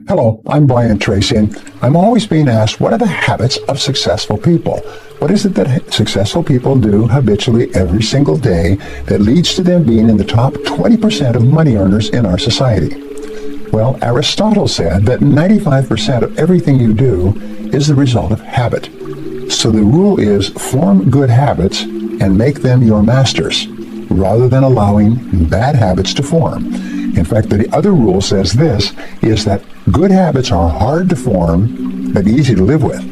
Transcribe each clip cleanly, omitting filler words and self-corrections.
Hello, I'm Brian Tracy, and I'm always being asked, what are the habits of successful people? What is it that successful people do habitually every single day that leads to them being in the top 20% of money earners in our society? Well, Aristotle said that 95% of everything you do is the result of habit. So the rule is form good habits and make them your masters, rather than allowing bad habits to form. In fact, the other rule says this, is that good habits are hard to form, but easy to live with.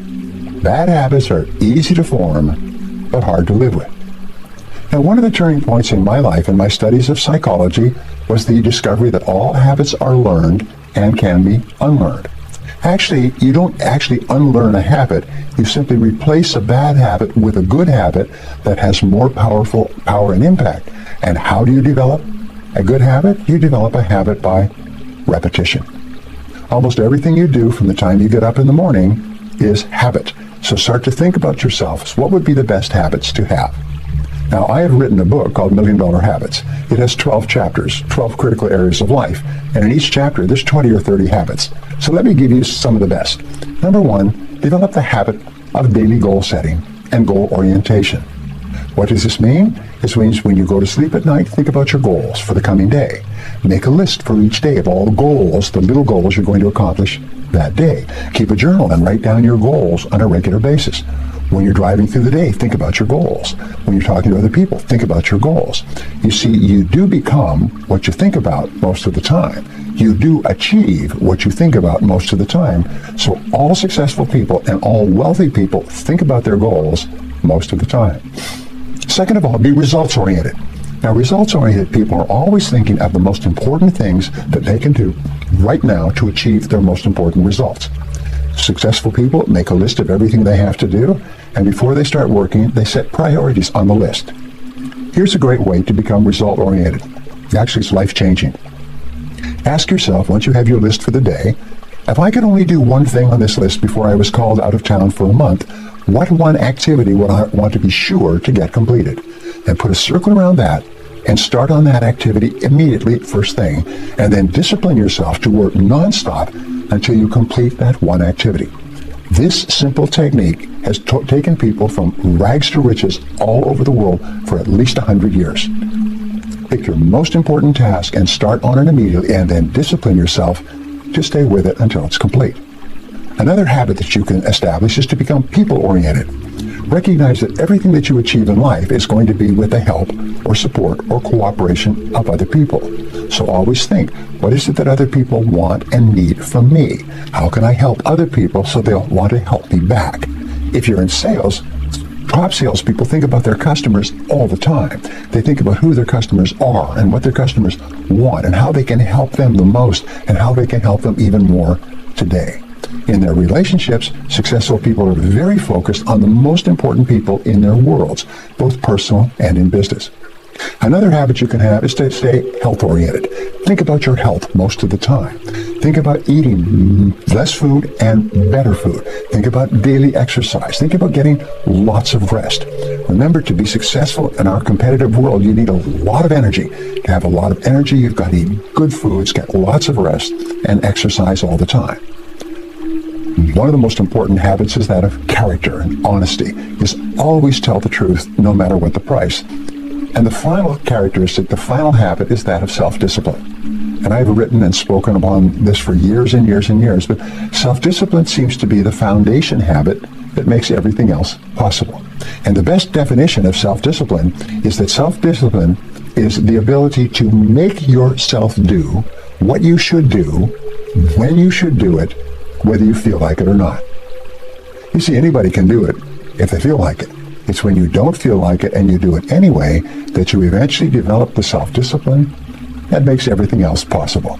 Bad habits are easy to form, but hard to live with. Now, one of the turning points in my life and my studies of psychology was the discovery that all habits are learned and can be unlearned. Actually, you don't actually unlearn a habit. You simply replace a bad habit with a good habit that has more power and impact. And how do you develop a good habit? You develop a habit by repetition. Almost everything you do from the time you get up in the morning is habit. So start to think about yourself. What would be the best habits to have? Now, I have written a book called $1 Million Habits. It has 12 chapters, 12 critical areas of life. And in each chapter, there's 20 or 30 habits. So let me give you some of the best. Number one, develop the habit of daily goal setting and goal orientation. What does this mean? This means when you go to sleep at night, think about your goals for the coming day. Make a list for each day of all the goals, the little goals you're going to accomplish that day. Keep a journal and write down your goals on a regular basis. When you're driving through the day, think about your goals. When you're talking to other people, think about your goals. You see, you do become what you think about most of the time. You do achieve what you think about most of the time. So all successful people and all wealthy people think about their goals most of the time. Second of all, be results-oriented. Now, results-oriented people are always thinking of the most important things that they can do right now to achieve their most important results. Successful people make a list of everything they have to do, and before they start working, they set priorities on the list. Here's a great way to become result-oriented. Actually, it's life-changing. Ask yourself, once you have your list for the day, if I could only do one thing on this list before I was called out of town for a month, what one activity would I want to be sure to get completed? And put a circle around that and start on that activity immediately, first thing, and then discipline yourself to work nonstop until you complete that one activity. This simple technique has taken people from rags to riches all over the world for at least 100 years. Pick your most important task and start on it immediately, and then discipline yourself to stay with it until it's complete. Another habit that you can establish is to become people-oriented. Recognize that everything that you achieve in life is going to be with the help or support or cooperation of other people. So always think, what is it that other people want and need from me? How can I help other people so they'll want to help me back? If you're in sales, top salespeople think about their customers all the time. They think about who their customers are and what their customers want and how they can help them the most and how they can help them even more today. In their relationships, successful people are very focused on the most important people in their worlds, both personal and in business. Another habit you can have is to stay health-oriented. Think about your health most of the time. Think about eating less food and better food. Think about daily exercise. Think about getting lots of rest. Remember, to be successful in our competitive world, you need a lot of energy. To have a lot of energy, you've got to eat good foods, get lots of rest, and exercise all the time. One of the most important habits is that of character and honesty. Is always tell the truth, no matter what the price. And the final characteristic, the final habit, is that of self-discipline. And I've written and spoken upon this for years and years and years, but self-discipline seems to be the foundation habit that makes everything else possible. And the best definition of self-discipline is that self-discipline is the ability to make yourself do what you should do, when you should do it, whether you feel like it or not. You see, anybody can do it if they feel like it. It's when you don't feel like it and you do it anyway that you eventually develop the self-discipline that makes everything else possible.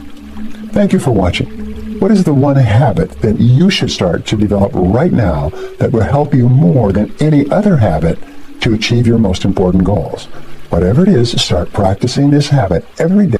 Thank you for watching. What is the one habit that you should start to develop right now that will help you more than any other habit to achieve your most important goals? Whatever it is, start practicing this habit every day.